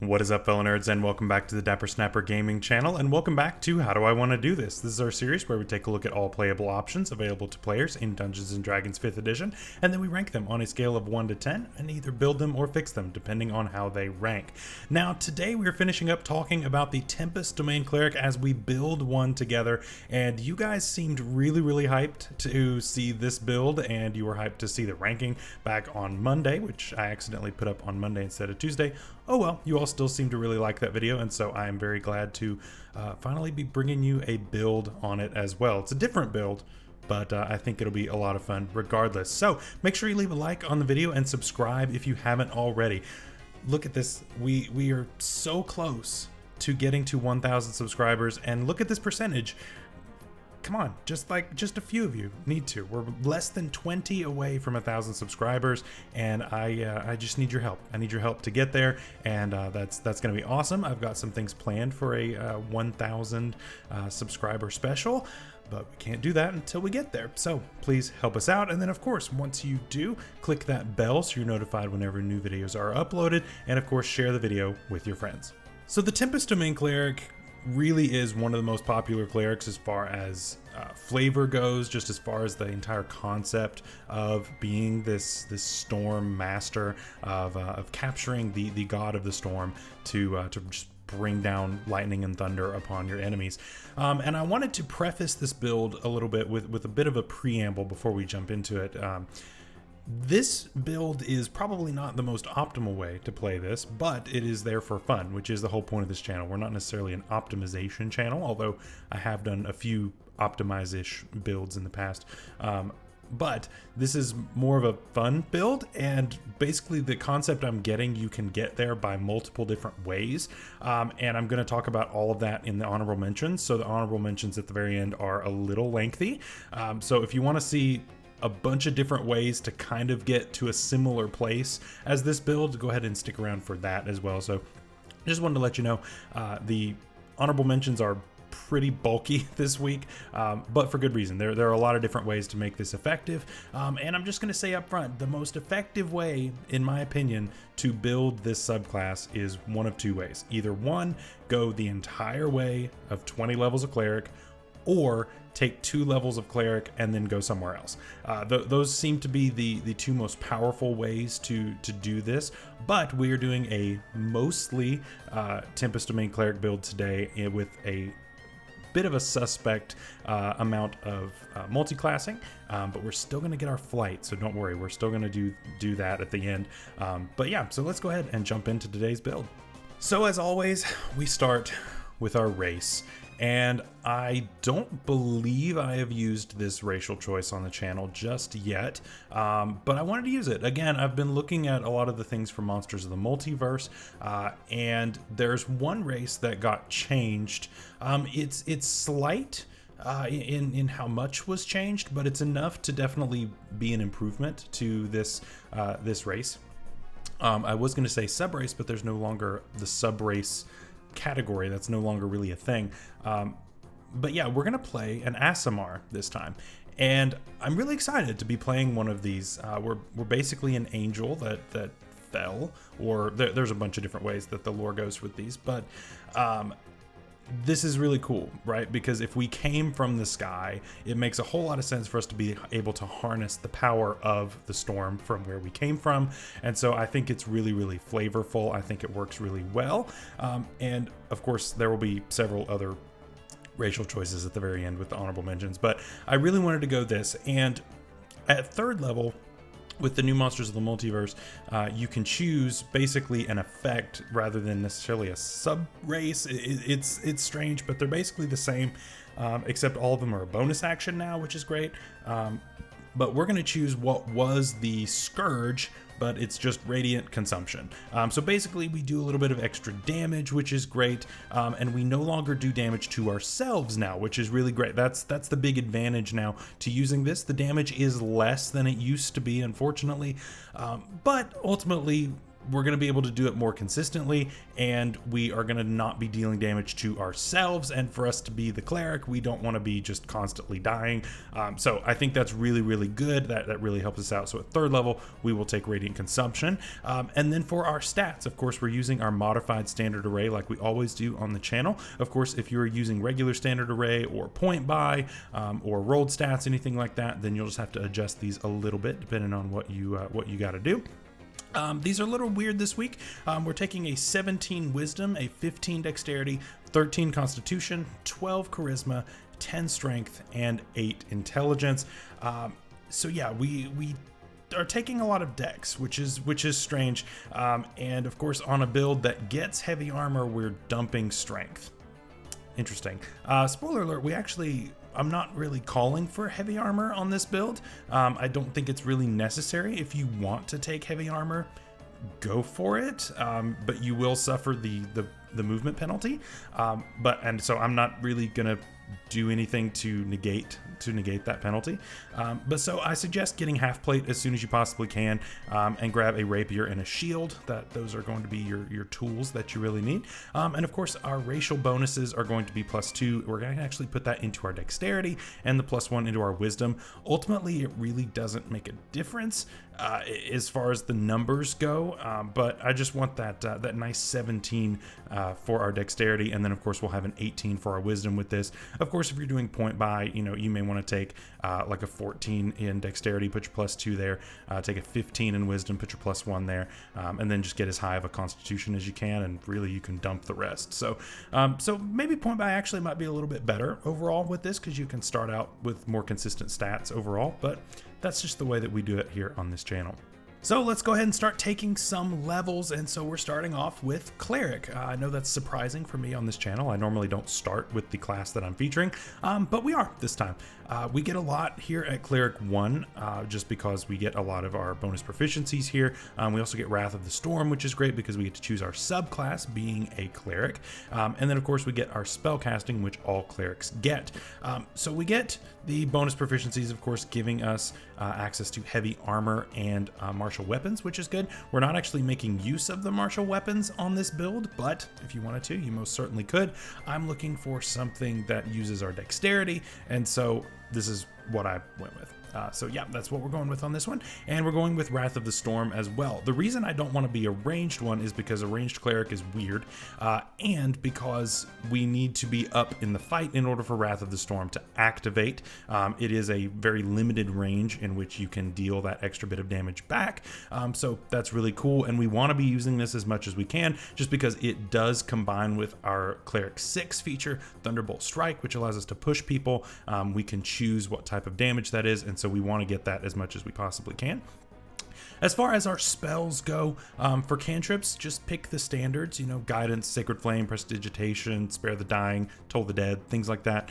What is up, fellow nerds, and welcome back to the Dapper Snapper Gaming channel, and welcome back to How Do I Want to Do This? This is our series where we take a look at all playable options available to players in Dungeons & Dragons 5th edition, and then we rank them on a scale of 1 to 10, and either build them or fix them, depending on how they rank. Now, today we're finishing up talking about the Tempest Domain Cleric as we build one together, and you guys seemed really hyped to see this build, and you were hyped to see the ranking back on Monday, which I accidentally put up on Monday instead of Tuesday. Oh well, you all still seem to really like that video, and so I am very glad to finally be bringing you a build on it as well. It's a different build, but I think it'll be a lot of fun regardless. So make sure you leave a like on the video and subscribe if you haven't already. Look at this. We are so close to getting to 1,000 subscribers, and look at this percentage. Come on, just a few of you need to. We're less than 20 away from 1,000 subscribers, and I just need your help. I need your help to get there, and that's going to be awesome. I've got some things planned for a 1,000 subscriber special, but we can't do that until we get there. So please help us out, and then of course, once you do, click that bell so you're notified whenever new videos are uploaded, and of course, share the video with your friends. So the Tempest Domain Cleric really is one of the most popular clerics as far as flavor goes, just as far as the entire concept of being this storm master of capturing the god of the storm to just bring down lightning and thunder upon your enemies. And I wanted to preface this build a little bit with a bit of a preamble before we jump into it. This build is probably not the most optimal way to play this, but it is there for fun, which is the whole point of this channel. We're not necessarily an optimization channel, although I have done a few optimize-ish builds in the past. But this is more of a fun build, and basically the concept I'm getting, you can get there by multiple different ways. And I'm going to talk about all of that in the honorable mentions. So the honorable mentions at the very end are a little lengthy. So if you want to see a bunch of different ways to kind of get to a similar place as this build, go ahead and stick around for that as well. So just wanted to let you know the honorable mentions are pretty bulky this week, but for good reason. There are a lot of different ways to make this effective, and I'm just going to say up front, the most effective way, in my opinion, to build this subclass is one of two ways. Either one, go the entire way of 20 levels of cleric, or take 2 levels of cleric and then go somewhere else. Those seem to be the two most powerful ways to do this, but we are doing a mostly Tempest Domain Cleric build today with a bit of a suspect amount of multi-classing, but we're still going to get our flight, so don't worry, we're still going to do that at the end. But yeah, so let's go ahead and jump into today's build. So as always, we start with our race. And I don't believe I have used this racial choice on the channel just yet, but I wanted to use it. Again, I've been looking at a lot of the things from Monsters of the Multiverse, and there's one race that got changed. It's slight in how much was changed, but it's enough to definitely be an improvement to this race. I was going to say sub-race, but there's no longer the sub-race category. That's no longer really a thing. But yeah, we're gonna play an Aasimar this time, and I'm really excited to be playing one of these. We're basically an angel that fell, or there's a bunch of different ways that the lore goes with these, but this is really cool, right? Because if we came from the sky, it makes a whole lot of sense for us to be able to harness the power of the storm from where we came from. And so I think it's really flavorful. I think it works really well. And of course, there will be several other racial choices at the very end with the honorable mentions, but I really wanted to go this. And at 3rd level, with the new Monsters of the Multiverse, you can choose basically an effect rather than necessarily a sub-race. It's strange, but they're basically the same, except all of them are a bonus action now, which is great. But we're going to choose what was the Scourge, but it's just radiant consumption. So basically we do a little bit of extra damage, which is great, and we no longer do damage to ourselves now, which is really great. That's the big advantage now to using this. The damage is less than it used to be, unfortunately, but ultimately we're going to be able to do it more consistently, and we are going to not be dealing damage to ourselves. And for us to be the cleric, we don't want to be just constantly dying. So I think that's really, really good. That really helps us out. So at 3rd level, we will take Radiant Consumption. And then for our stats, of course, we're using our modified standard array like we always do on the channel. Of course, if you're using regular standard array or point buy or rolled stats, anything like that, then you'll just have to adjust these a little bit depending on what you got to do. These are a little weird this week. We're taking a 17 Wisdom, a 15 Dexterity, 13 Constitution, 12 Charisma, 10 Strength, and 8 Intelligence. So yeah, we are taking a lot of Dex, which is strange. And of course, on a build that gets heavy armor, we're dumping Strength. Interesting. Spoiler alert, I'm not really calling for heavy armor on this build. I don't think it's really necessary. If you want to take heavy armor, go for it, but you will suffer the movement penalty. And so I'm not really gonna do anything to negate that penalty. But so I suggest getting half plate as soon as you possibly can, and grab a rapier and a shield. Those are going to be your tools that you really need. And of course, our racial bonuses are going to be +2. We're going to actually put that into our dexterity and the +1 into our wisdom. Ultimately, it really doesn't make a difference as far as the numbers go, but I just want that nice 17 for our dexterity, and then of course we'll have an 18 for our wisdom with this. Of course, if you're doing point buy, you may want to take like a 14 in dexterity, put your +2 there, take a 15 in wisdom, put your +1 there, and then just get as high of a constitution as you can, and really you can dump the rest. So maybe point buy actually might be a little bit better overall with this, because you can start out with more consistent stats overall, but that's just the way that we do it here on this channel. So let's go ahead and start taking some levels, and so we're starting off with Cleric. I know that's surprising for me on this channel. I normally don't start with the class that I'm featuring, but we are this time. We get a lot here at Cleric 1, just because we get a lot of our bonus proficiencies here. We also get Wrath of the Storm, which is great because we get to choose our subclass, being a Cleric. And then of course we get our spellcasting, which all Clerics get. So we get the bonus proficiencies, of course, giving us access to heavy armor and martial weapons, which is good. We're not actually making use of the martial weapons on this build, but if you wanted to, you most certainly could. I'm looking for something that uses our dexterity, and so this is what I went with. So yeah, that's what we're going with on this one. And we're going with Wrath of the Storm as well. The reason I don't want to be a ranged one is because a ranged cleric is weird, and because we need to be up in the fight in order for Wrath of the Storm to activate. It is a very limited range in which you can deal that extra bit of damage back. So that's really cool, and we want to be using this as much as we can, just because it does combine with our Cleric 6 feature, Thunderbolt Strike, which allows us to push people. We can choose what type of damage that is, and so we want to get that as much as we possibly can. As far as our spells go, for cantrips, just pick the standards, Guidance, Sacred Flame, Prestidigitation, Spare the Dying, Toll the Dead, things like that.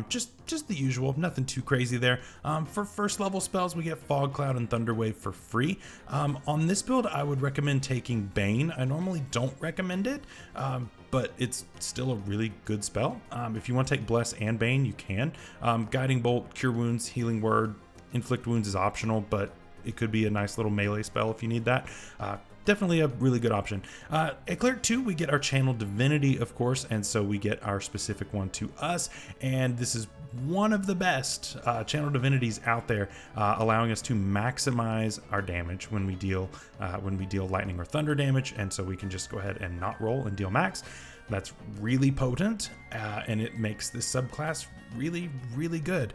Just the usual, nothing too crazy there. For first level spells, we get Fog Cloud and Thunderwave for free. On this build, I would recommend taking Bane. I normally don't recommend it, but it's still a really good spell. If you want to take Bless and Bane, you can. Guiding Bolt, Cure Wounds, Healing Word, Inflict Wounds is optional, but it could be a nice little melee spell if you need that. Definitely a really good option. At Cleric 2, we get our Channel Divinity, of course, and so we get our specific one to us, and this is one of the best Channel Divinities out there, allowing us to maximize our damage when we deal lightning or thunder damage, and so we can just go ahead and not roll and deal max. That's really potent, and it makes this subclass really, really good.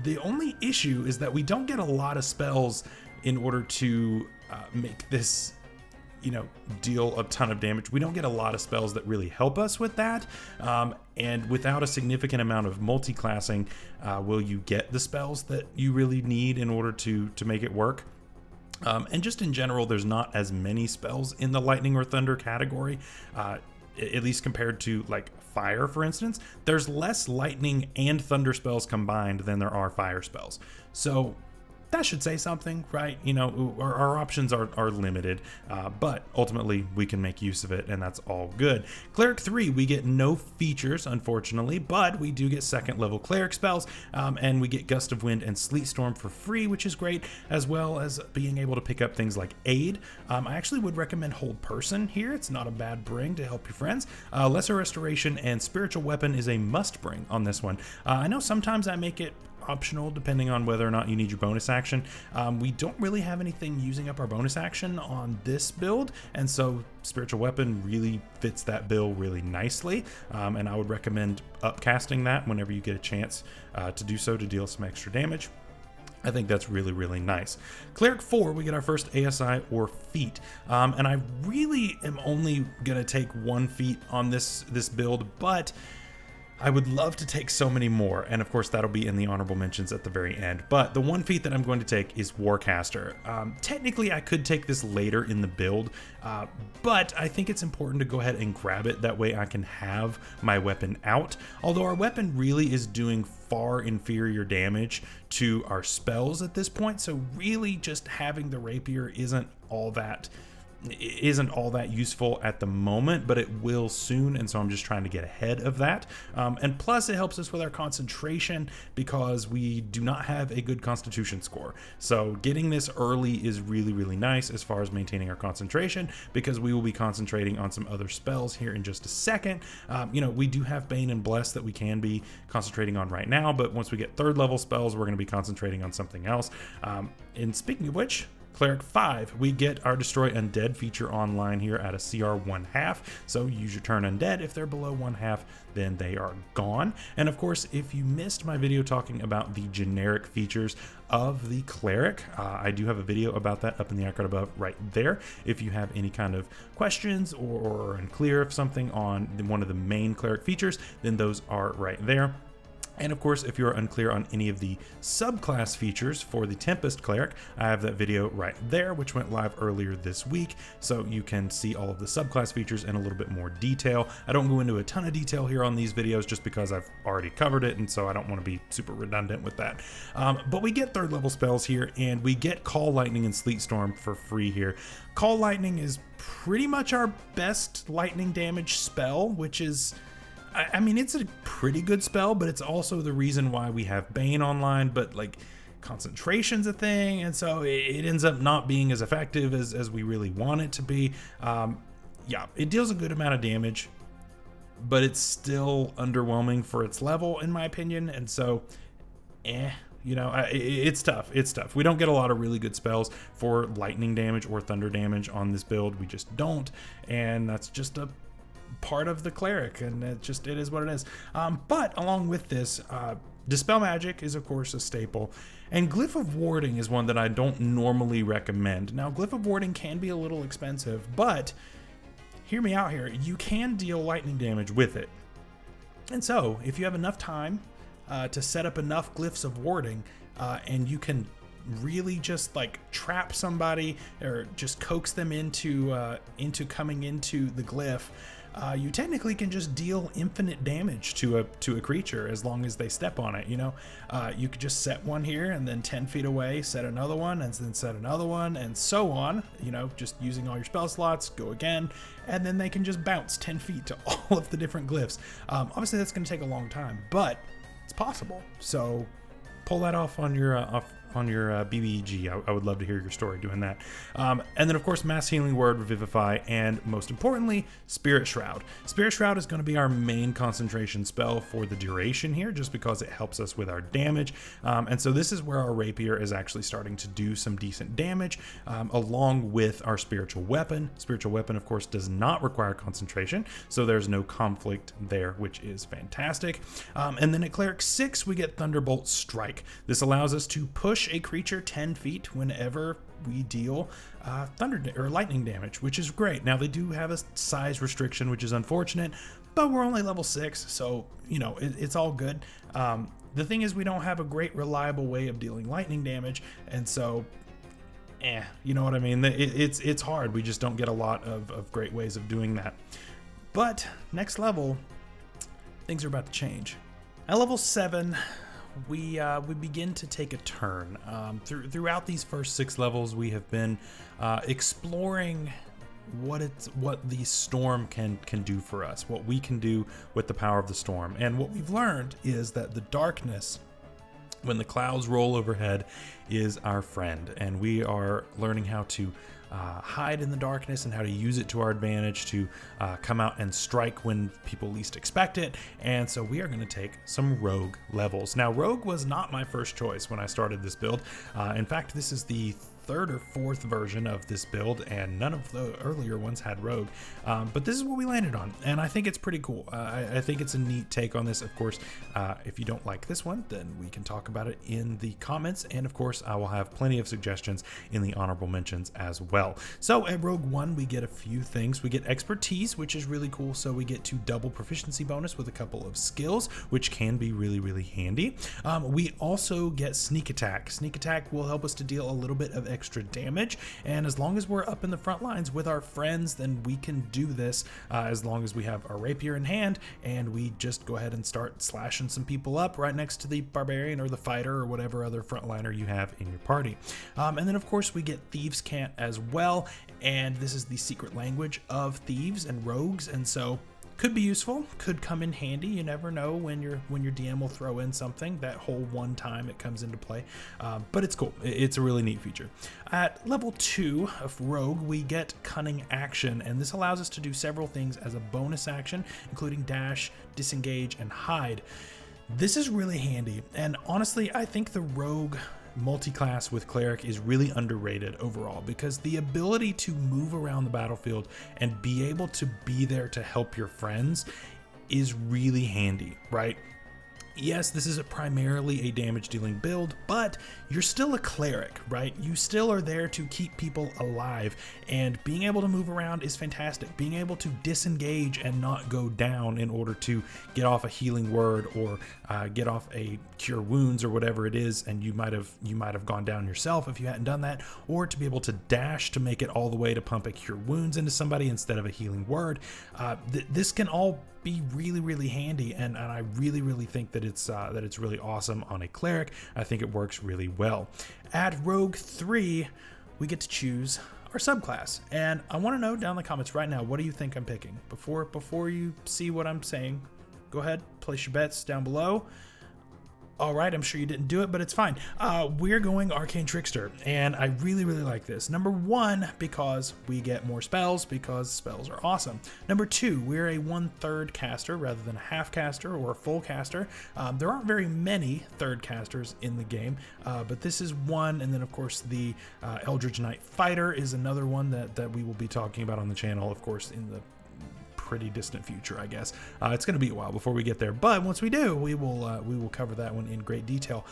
The only issue is that we don't get a lot of spells in order to make this, deal a ton of damage. We don't get a lot of spells that really help us with that, and without a significant amount of multi-classing, will you get the spells that you really need in order to make it work? And just in general, there's not as many spells in the lightning or thunder category, at least compared to like fire, for instance. There's less lightning and thunder spells combined than there are fire spells. So that should say something, right? You know, our options are limited, but ultimately we can make use of it, and that's all good. Cleric 3, we get no features, unfortunately, but we do get second level cleric spells, and we get Gust of Wind and Sleet Storm for free, which is great, as well as being able to pick up things like Aid. I actually would recommend Hold Person here. It's not a bad bring to help your friends. Lesser Restoration and Spiritual Weapon is a must bring on this one. I know sometimes I make it optional depending on whether or not you need your bonus action. We don't really have anything using up our bonus action on this build, and so Spiritual Weapon really fits that bill really nicely, and I would recommend upcasting that whenever you get a chance to do so, to deal some extra damage. I think that's really, really nice. Cleric 4, we get our first ASI or feat, and I really am only gonna take one feat on this build, but I would love to take so many more, and of course that'll be in the honorable mentions at the very end. But the one feat that I'm going to take is Warcaster. Technically I could take this later in the build, but I think it's important to go ahead and grab it. That way I can have my weapon out. Although our weapon really is doing far inferior damage to our spells at this point, so really just having the rapier isn't all that useful at the moment, but it will soon, and so I'm just trying to get ahead of that. And plus it helps us with our concentration because we do not have a good constitution score, so getting this early is really, really nice as far as maintaining our concentration, because we will be concentrating on some other spells here in just a second. You know, we do have Bane and Bless that we can be concentrating on right now, but once we get third level spells, we're going to be concentrating on something else. And speaking of which, Cleric 5, we get our Destroy Undead feature online here at a CR 1/2, so use your turn undead. If they're below 1/2, then they are gone. And of course, if you missed my video talking about the generic features of the Cleric, I do have a video about that up in the icon above right there. If you have any kind of questions or unclear of something on one of the main Cleric features, then those are right there. And of course, if you're unclear on any of the subclass features for the Tempest Cleric, I have that video right there, which went live earlier this week, so you can see all of the subclass features in a little bit more detail. I don't go into a ton of detail here on these videos just because I've already covered it, and so I don't want to be super redundant with that. But we get third level spells here, and we get Call Lightning and Sleet Storm for free here. Call Lightning is pretty much our best lightning damage spell, which is, I mean, it's a pretty good spell, but it's also the reason why we have Bane online, but like concentration's a thing, and so it ends up not being as effective as we really want it to be. Yeah, it deals a good amount of damage, but it's still underwhelming for its level, in my opinion, and so, you know, it's tough. It's tough. We don't get a lot of really good spells for lightning damage or thunder damage on this build. We just don't, and that's just a part of the Cleric, and it is what it is. But along with this, Dispel Magic is of course a staple, and Glyph of Warding is one that I don't normally recommend. Now, Glyph of Warding can be a little expensive, but hear me out here, you can deal lightning damage with it. And so if you have enough time to set up enough Glyphs of Warding, and you can really just like trap somebody or just coax them into coming into the glyph, you technically can just deal infinite damage to a creature as long as they step on it. You know, you could just set one here and then 10 feet away set another one, and then set another one, and so on, you know, just using all your spell slots, go again, and then they can just bounce 10 feet to all of the different glyphs. Obviously that's going to take a long time, but it's possible, so pull that off on your BBEG. I would love to hear your story doing that. And then of course, Mass Healing Word, Revivify, and most importantly, Spirit Shroud. Spirit Shroud is going to be our main concentration spell for the duration here, just because it helps us with our damage. And so this is where our Rapier is actually starting to do some decent damage, along with our Spiritual Weapon. Spiritual Weapon, of course, does not require concentration, so there's no conflict there, which is fantastic. And then at Cleric 6, we get Thunderbolt Strike. This allows us to push a creature 10 feet whenever we deal thunder or lightning damage, which is great. Now, they do have a size restriction, which is unfortunate, but we're only level 6, so you know, it's all good. The thing is, we don't have a great reliable way of dealing lightning damage, and so you know what I mean? It's hard. We just don't get a lot of great ways of doing that. But next level, things are about to change. At level 7, we begin to take a turn. Throughout these first 6 levels, we have been exploring what the storm can do for us, what we can do with the power of the storm. And what we've learned is that the darkness, when the clouds roll overhead, is our friend, and we are learning how to hide in the darkness and how to use it to our advantage to come out and strike when people least expect it. And so we are going to take some rogue levels. Now, rogue was not my first choice when I started this build. In fact, this is the 3rd or 4th version of this build, and none of the earlier ones had rogue, but this is what we landed on, and I think it's pretty cool. I think it's a neat take on this. Of course, if you don't like this one, then we can talk about it in the comments, and of course I will have plenty of suggestions in the honorable mentions as well. So at Rogue 1 we get a few things. We get expertise, which is really cool, so we get to double proficiency bonus with a couple of skills, which can be really handy. We also get sneak attack. Sneak attack will help us to deal a little bit of extra damage, and as long as we're up in the front lines with our friends, then we can do this as long as we have our rapier in hand and we just go ahead and start slashing some people up right next to the barbarian or the fighter or whatever other frontliner you have in your party. And then of course we get thieves cant as well, and this is the secret language of thieves and rogues, and so could be useful, could come in handy. You never know when your DM will throw in something that whole one time it comes into play, but it's cool. It's a really neat feature. At level 2 of Rogue, we get Cunning Action, and this allows us to do several things as a bonus action, including dash, disengage, and hide. This is really handy, and honestly, I think the Rogue multi-class with Cleric is really underrated overall, because the ability to move around the battlefield and be able to be there to help your friends is really handy, right? Yes, this is primarily a damage dealing build, but you're still a cleric, right? You still are there to keep people alive, and being able to move around is fantastic. Being able to disengage and not go down in order to get off a healing word or get off a cure wounds or whatever it is, and you might have gone down yourself if you hadn't done that, or to be able to dash to make it all the way to pump a cure wounds into somebody instead of a healing word. This can all be really handy, and I really think that it's really awesome on a cleric. I think it works really well. At Rogue 3, we get to choose our subclass, and I want to know down in the comments right now, what do you think I'm picking? Before you see what I'm saying, go ahead, place your bets down below. All right, I'm sure you didn't do it, but it's fine. We're going Arcane Trickster, and I really like this. Number 1, because we get more spells, because spells are awesome. Number 2, we're a 1/3 caster rather than a half caster or a full caster. There aren't very many third casters in the game, but this is one, and then of course the Eldritch Knight Fighter is another one that we will be talking about on the channel, of course, in the pretty distant future, I guess. It's going to be a while before we get there, but once we do, we will cover that one in great detail.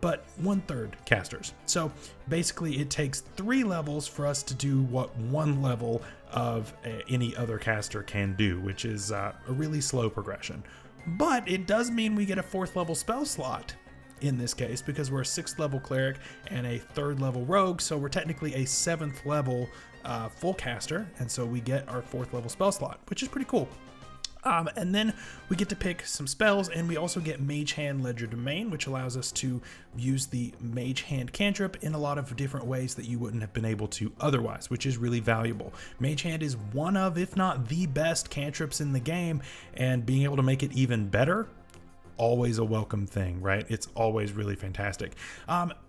But 1/3 casters. So basically, it takes 3 levels for us to do what 1 level of any other caster can do, which is a really slow progression. But it does mean we get a 4th level spell slot in this case, because we're a 6th level cleric and a 3rd level rogue, so we're technically a 7th level full caster, and so we get our 4th level spell slot, which is pretty cool. And then we get to pick some spells, and we also get Mage Hand Legerdemain, which allows us to use the Mage Hand cantrip in a lot of different ways that you wouldn't have been able to otherwise, which is really valuable. Mage Hand is one of, if not the best cantrips in the game, and being able to make it even better, always a welcome thing, right? It's always really fantastic.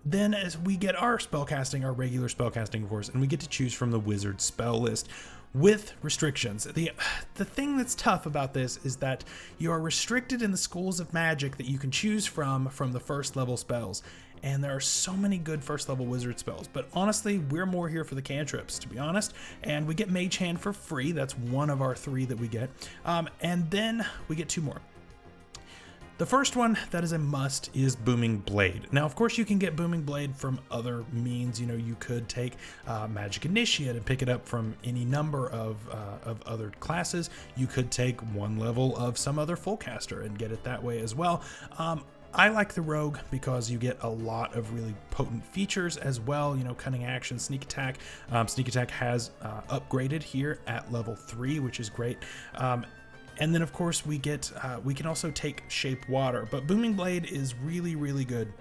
Then as we get our spellcasting, our regular spellcasting, of course, and we get to choose from the wizard spell list with restrictions. The thing that's tough about this is that you are restricted in the schools of magic that you can choose from the 1st level spells. And there are so many good 1st level wizard spells, but honestly, we're more here for the cantrips, to be honest. And we get Mage Hand for free. That's one of our 3 that we get. And then we get 2 more. The first one that is a must is Booming Blade. Now, of course, you can get Booming Blade from other means. You know, you could take Magic Initiate and pick it up from any number of other classes. You could take 1 level of some other full caster and get it that way as well. I like the Rogue because you get a lot of really potent features as well. You know, Cunning Action, Sneak Attack. Sneak Attack has upgraded here at level 3, which is great. And then of course we get we can also take Shape Water, but Booming Blade is really, really good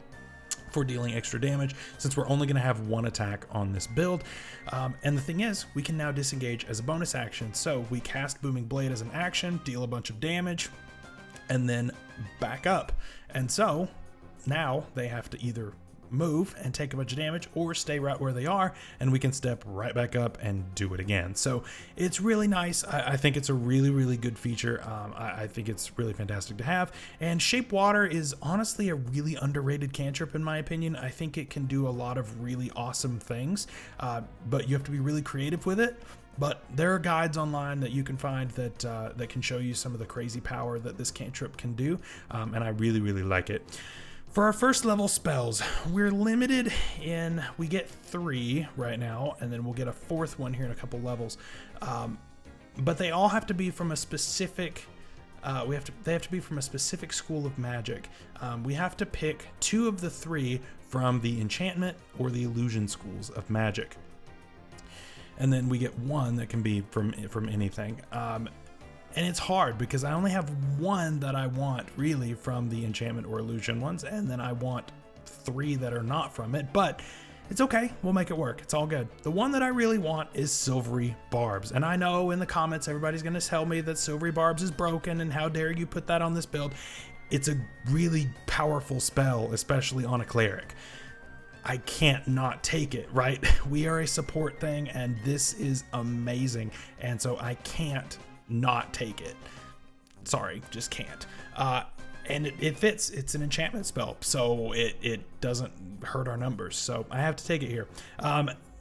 for dealing extra damage since we're only going to have one attack on this build. And the thing is, we can now disengage as a bonus action. So we cast Booming Blade as an action, deal a bunch of damage, and then back up. And so now they have to either move and take a bunch of damage or stay right where they are, and we can step right back up and do it again. So it's really nice. I think it's a really, really good feature. I think it's really fantastic to have. And Shape Water is honestly a really underrated cantrip in my opinion. I think it can do a lot of really awesome things, but you have to be really creative with it. But there are guides online that you can find that that can show you some of the crazy power that this cantrip can do, and I really, really like it. For our first level spells, we're limited in, we get 3 right now, and then we'll get a 4th one here in a couple levels. But they all have to be from a specific, they have to be from a specific school of magic. We have to pick 2 of the 3 from the enchantment or the illusion schools of magic. And then we get 1 that can be from anything. And it's hard because I only have 1 that I want really from the enchantment or illusion ones, and then I want 3 that are not from it, but it's okay. We'll make it work. It's all good. The one that I really want is Silvery Barbs. And I know in the comments, everybody's going to tell me that Silvery Barbs is broken and how dare you put that on this build. It's a really powerful spell, especially on a cleric. I can't not take it, right? We are a support thing and this is amazing. And so I can't not take it. Sorry, just can't. And it fits. It's an enchantment spell, so it doesn't hurt our numbers. So I have to take it here.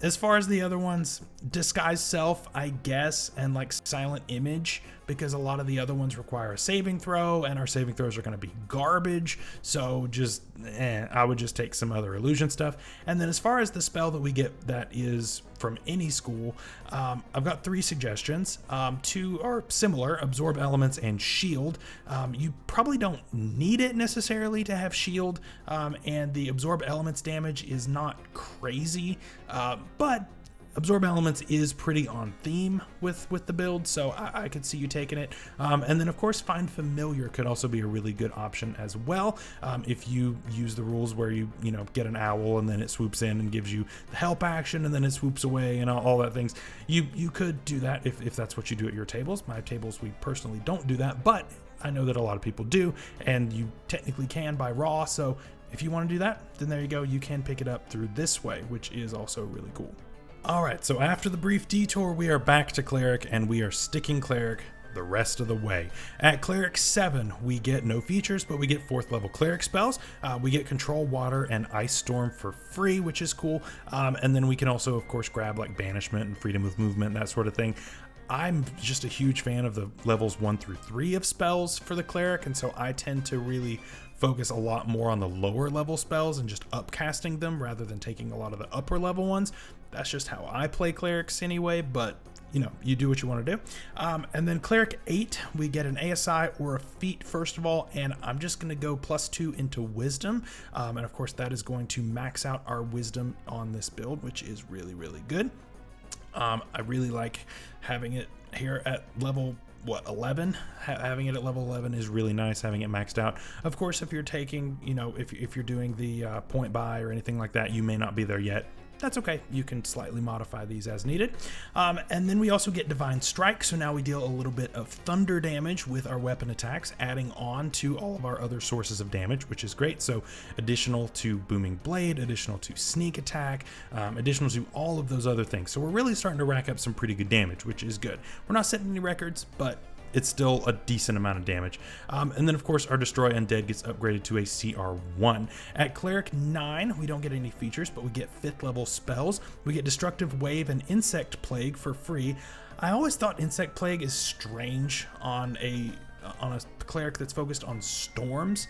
As far as the other ones, Disguise Self, I guess, and like Silent Image, because a lot of the other ones require a saving throw, and our saving throws are going to be garbage. So just, I would just take some other illusion stuff. And then as far as the spell that we get that is from any school, I've got 3 suggestions. 2 are similar, Absorb Elements and Shield. You probably don't need it necessarily to have Shield, and the Absorb Elements damage is not crazy, but Absorb Elements is pretty on theme with the build, so I could see you taking it. And then of course Find Familiar could also be a really good option as well. If you use the rules where you get an owl and then it swoops in and gives you the help action and then it swoops away and all that things, you could do that if that's what you do at your tables. My tables, we personally don't do that, but I know that a lot of people do, and you technically can by raw, so if you want to do that, then there you go. You can pick it up through this way, which is also really cool. All right, so after the brief detour, we are back to Cleric, and we are sticking Cleric the rest of the way. At Cleric 7, we get no features, but we get 4th level Cleric spells. We get Control Water and Ice Storm for free, which is cool. And then we can also, of course, grab like Banishment and Freedom of Movement and that sort of thing. I'm just a huge fan of the levels 1 through 3 of spells for the Cleric, and so I tend to really focus a lot more on the lower level spells and just upcasting them rather than taking a lot of the upper level ones. That's just how I play Clerics anyway, but you do what you want to do. And then Cleric 8, we get an ASI or a feat first of all, and I'm just going to go +2 into Wisdom. And of course that is going to max out our Wisdom on this build, which is really, really good. I really like having it here at level 11. Having it at level 11 is really nice, having it maxed out. Of course, if you're taking, if you're doing the point buy or anything like that, you may not be there yet. That's okay. You can slightly modify these as needed. And then we also get Divine Strike. So now we deal a little bit of thunder damage with our weapon attacks, adding on to all of our other sources of damage, which is great. So additional to Booming Blade, additional to Sneak Attack, additional to all of those other things. So we're really starting to rack up some pretty good damage, which is good. We're not setting any records, but it's still a decent amount of damage. And then of course our Destroy Undead gets upgraded to a CR1. At Cleric 9, we don't get any features, but we get 5th level spells. We get Destructive Wave and Insect Plague for free. I always thought Insect Plague is strange on a cleric that's focused on storms.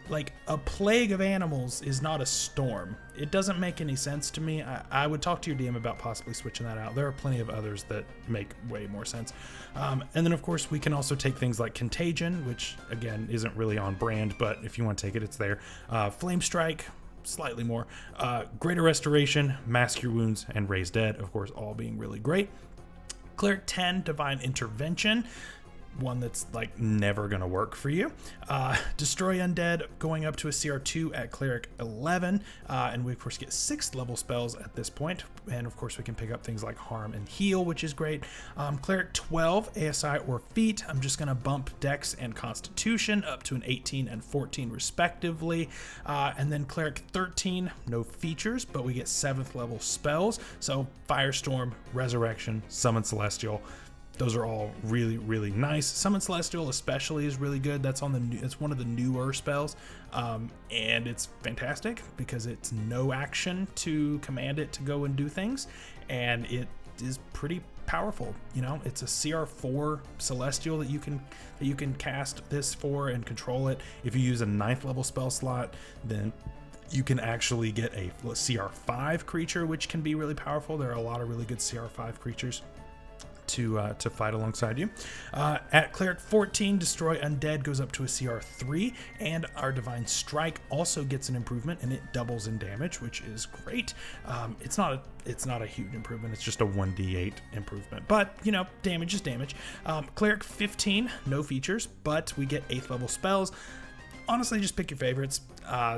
Like, a plague of animals is not a storm. It doesn't make any sense to me. I would talk to your DM about possibly switching that out. There are plenty of others that make way more sense. And then, of course, we can also take things like Contagion, which, again, isn't really on brand, but if you want to take it, it's there. Flame Strike, slightly more. Greater Restoration, Mask Your Wounds, and Raise Dead, of course, all being really great. Cleric 10, Divine Intervention. one that's like never gonna work for you. Destroy Undead going up to a CR2 at Cleric 11, and we of course get 6th level spells at this point, and of course we can pick up things like Harm and Heal, which is great. Cleric 12, ASI or Feat, I'm just gonna bump Dex and Constitution up to an 18 and 14 respectively, and then Cleric 13, no features, but we get 7th level spells, so Firestorm, Resurrection, Summon Celestial. Those are all really, really nice. Summon Celestial especially is really good. That's it's one of the newer spells, and it's fantastic because it's no action to command it to go and do things, and it is pretty powerful. You know, it's a CR4 Celestial that you can cast this for and control it. If you use a 9th level spell slot, then you can actually get a CR5 creature, which can be really powerful. There are a lot of really good CR5 creatures to fight alongside you. At Cleric 14, Destroy Undead goes up to a CR3, and our Divine Strike also gets an improvement, and it doubles in damage, which is great. It's not a huge improvement, it's just a 1d8 improvement, but you know, damage is damage. Cleric 15, no features, but we get 8th level spells. Honestly, just pick your favorites.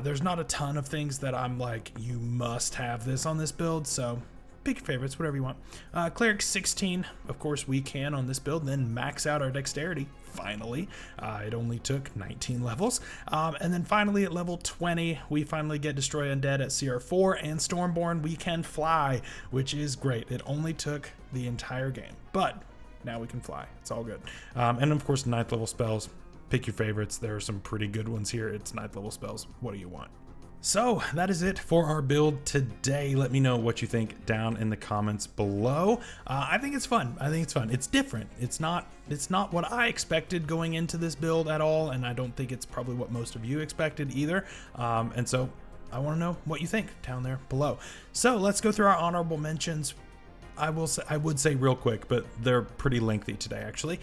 There's not a ton of things that I'm like, you must have this on this build, so pick your favorites, whatever you want. Cleric 16, of course we can on this build, then max out our dexterity, finally. It only took 19 levels. And then finally at level 20, we finally get Destroy Undead at CR4, and Stormborn, we can fly, which is great. It only took the entire game, but now we can fly. It's all good. And of course, 9th level spells. Pick your favorites. There are some pretty good ones here. It's 9th level spells. What do you want? So that is it for our build today. Let me know what you think down in the comments below. I think it's fun. It's different. It's not what I expected going into this build at all, and I don't think it's probably what most of you expected either. And so I want to know what you think down there below. So let's go through our honorable mentions. I would say real quick, but they're pretty lengthy today actually.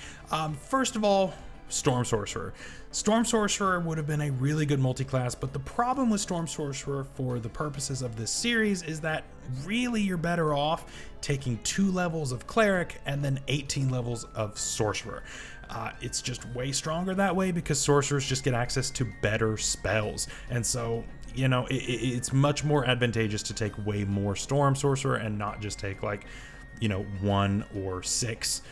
First of all, Storm Sorcerer. Storm Sorcerer would have been a really good multi-class, but the problem with Storm Sorcerer for the purposes of this series is that really you're better off taking 2 levels of Cleric and then 18 levels of Sorcerer. It's just way stronger that way because Sorcerers just get access to better spells, and so you know it's much more advantageous to take way more Storm Sorcerer and not just take like, you know, 1 or 6,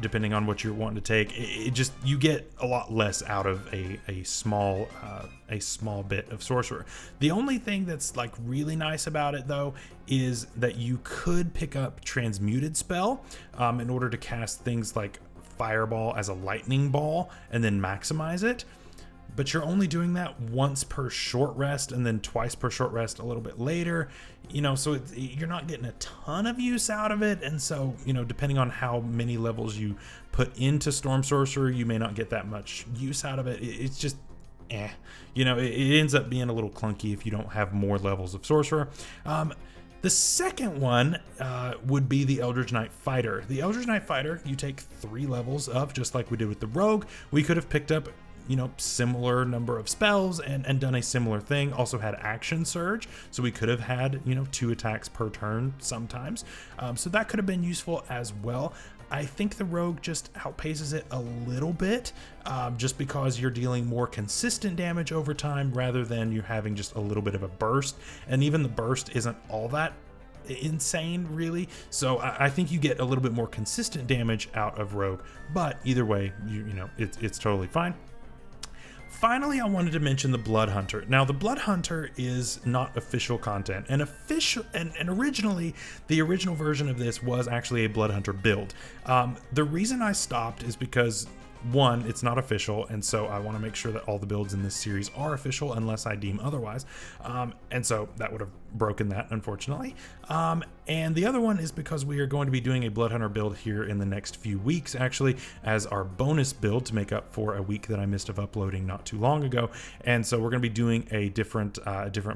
depending on what you're wanting to take. It just, you get a lot less out of a small bit of Sorcerer. The only thing that's like really nice about it though is that you could pick up Transmuted Spell in order to cast things like Fireball as a lightning ball and then maximize it. But you're only doing that once per short rest and then twice per short rest a little bit later, you know, so you're not getting a ton of use out of it. And so, you know, depending on how many levels you put into Storm Sorcerer, you may not get that much use out of it. It's just, you know, it ends up being a little clunky if you don't have more levels of Sorcerer. The second one would be the Eldritch Knight Fighter. The Eldritch Knight Fighter, you take 3 levels of, just like we did with the Rogue. We could have picked up, you know, similar number of spells and done a similar thing. Also had Action Surge, so we could have had, you know, 2 attacks per turn sometimes. So that could have been useful as well. I think the Rogue just outpaces it a little bit, just because you're dealing more consistent damage over time rather than you having just a little bit of a burst. And even the burst isn't all that insane really, so I think you get a little bit more consistent damage out of Rogue, but either way, you know, it's totally fine. Finally, I wanted to mention the Blood Hunter. Now, the Blood Hunter is not official content, and originally, the original version of this was actually a Blood Hunter build. The reason I stopped is because, one, it's not official, and so I want to make sure that all the builds in this series are official unless I deem otherwise, and so that would have broken that, unfortunately. And the other one is because we are going to be doing a Blood Hunter build here in the next few weeks, actually, as our bonus build to make up for a week that I missed of uploading not too long ago, and so we're going to be doing a different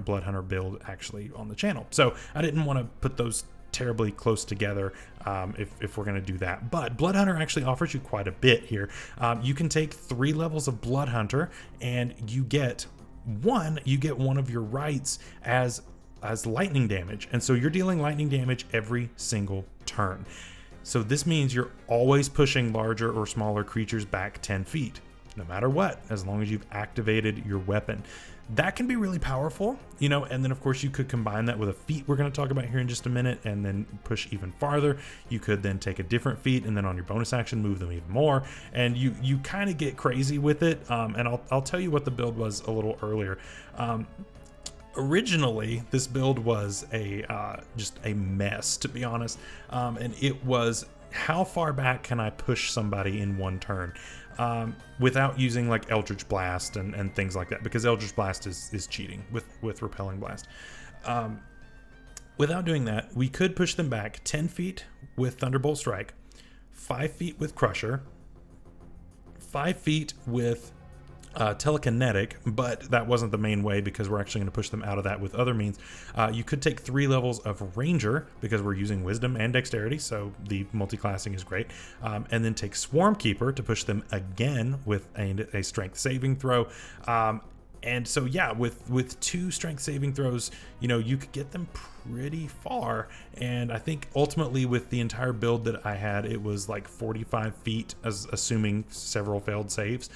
Blood Hunter build actually on the channel. So I didn't want to put those terribly close together if we're going to do that, but Blood Hunter actually offers you quite a bit here. You can take 3 levels of Blood Hunter and you get one of your rights as lightning damage, and so you're dealing lightning damage every single turn. So this means you're always pushing larger or smaller creatures back 10 feet, no matter what, as long as you've activated your weapon. That can be really powerful, you know, and then of course you could combine that with a feat we're going to talk about here in just a minute and then push even farther. You could then take a different feat and then on your bonus action move them even more, and you kind of get crazy with it. And I'll tell you what the build was a little earlier. Originally, this build was just a mess, to be honest, and it was how far back can I push somebody in one turn without using like Eldritch Blast and things like that, because Eldritch Blast is cheating with Repelling Blast. Without doing that, we could push them back 10 feet with Thunderbolt Strike, 5 feet with Crusher, 5 feet with telekinetic, but that wasn't the main way because we're actually going to push them out of that with other means. You could take 3 levels of Ranger because we're using Wisdom and Dexterity, so the multi-classing is great. And then take Swarm Keeper to push them again with a Strength saving throw. And so yeah, with 2 strength saving throws, you know, you could get them pretty far. And I think ultimately with the entire build that I had, it was like 45 feet, assuming several failed saves,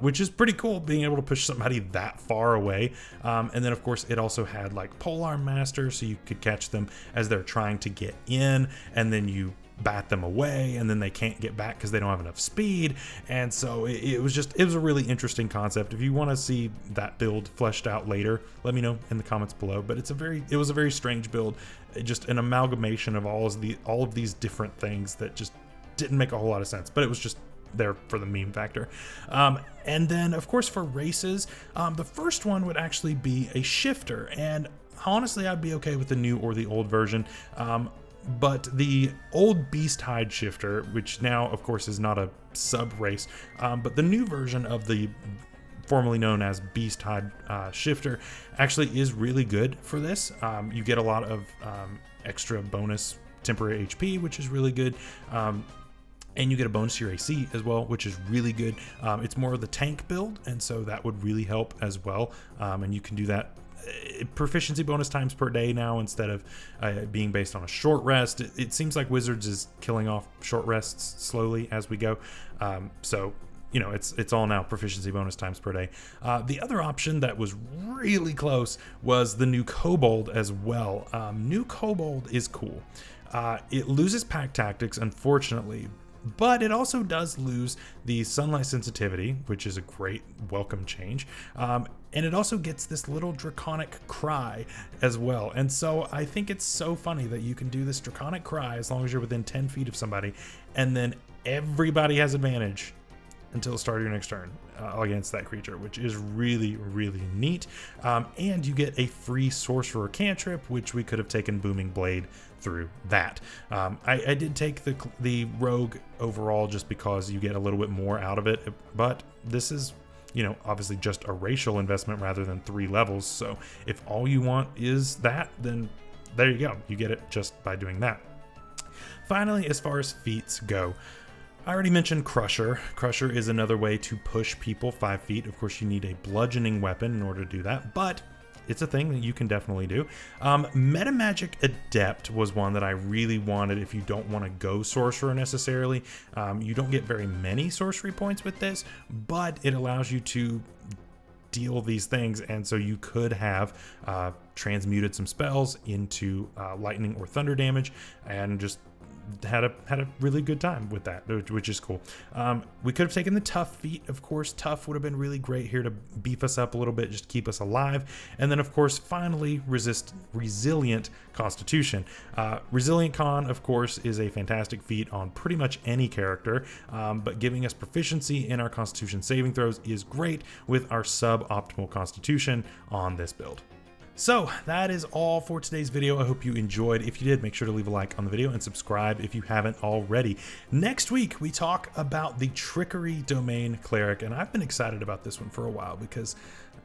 which is pretty cool, being able to push somebody that far away. And then of course it also had like Polearm Master, so you could catch them as they're trying to get in, and then you bat them away and then they can't get back because they don't have enough speed. And so it was a really interesting concept. If you want to see that build fleshed out later, let me know in the comments below. But it was a very strange build, just an amalgamation of all of these different things that just didn't make a whole lot of sense, but it was just there for the meme factor. And then of course for races, the first one would actually be a shifter, and honestly I'd be okay with the new or the old version. But the old Beast Hide Shifter, which now of course is not a sub race, but the new version of the formerly known as Beast Hide Shifter actually is really good for this. You get a lot of extra bonus temporary HP, which is really good. And you get a bonus to your AC as well, which is really good. It's more of the tank build, and so that would really help as well. And you can do that proficiency bonus times per day now instead of being based on a short rest. It seems like Wizards is killing off short rests slowly as we go. So, you know, it's all now proficiency bonus times per day. The other option that was really close was the new Kobold as well. New Kobold is cool. It loses Pack Tactics, unfortunately, but it also does lose the sunlight sensitivity, which is a great welcome change. And it also gets this little draconic cry as well. And so I think it's so funny that you can do this draconic cry as long as you're within 10 feet of somebody, and then everybody has advantage until the start of your next turn against that creature, which is really, really neat. And you get a free Sorcerer cantrip, which we could have taken Booming Blade through that. I did take the Rogue overall just because you get a little bit more out of it, but this is, you know, obviously just a racial investment rather than 3 levels. So if all you want is that, then there you go. You get it just by doing that. Finally, as far as feats go, I already mentioned Crusher. Crusher is another way to push people 5 feet. Of course, you need a bludgeoning weapon in order to do that, but it's a thing that you can definitely do. Metamagic Adept was one that I really wanted if you don't want to go Sorcerer necessarily. You don't get very many sorcery points with this, but it allows you to deal these things, and so you could have transmuted some spells into lightning or thunder damage and just had a really good time with that, which is cool. We could have taken the Tough feat, of course. Tough would have been really great here to beef us up a little bit, just keep us alive. And then of course finally Resilient Constitution. Resilient Con, of course, is a fantastic feat on pretty much any character, but giving us proficiency in our Constitution saving throws is great with our suboptimal Constitution on this build. So that is all for today's video. I hope you enjoyed. If you did, make sure to leave a like on the video and subscribe if you haven't already. Next week, we talk about the Trickery Domain Cleric, and I've been excited about this one for a while because,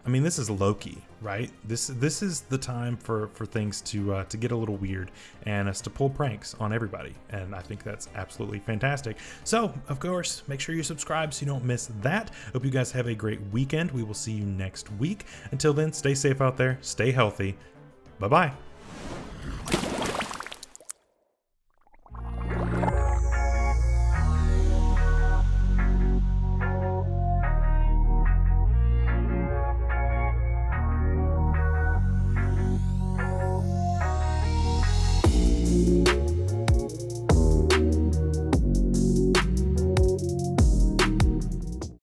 I mean, this is Loki, right? This is the time for things to get a little weird and us to pull pranks on everybody, and I think that's absolutely fantastic. So, of course, make sure you subscribe so you don't miss that. Hope you guys have a great weekend. We will see you next week. Until then, stay safe out there, stay healthy. Bye-bye.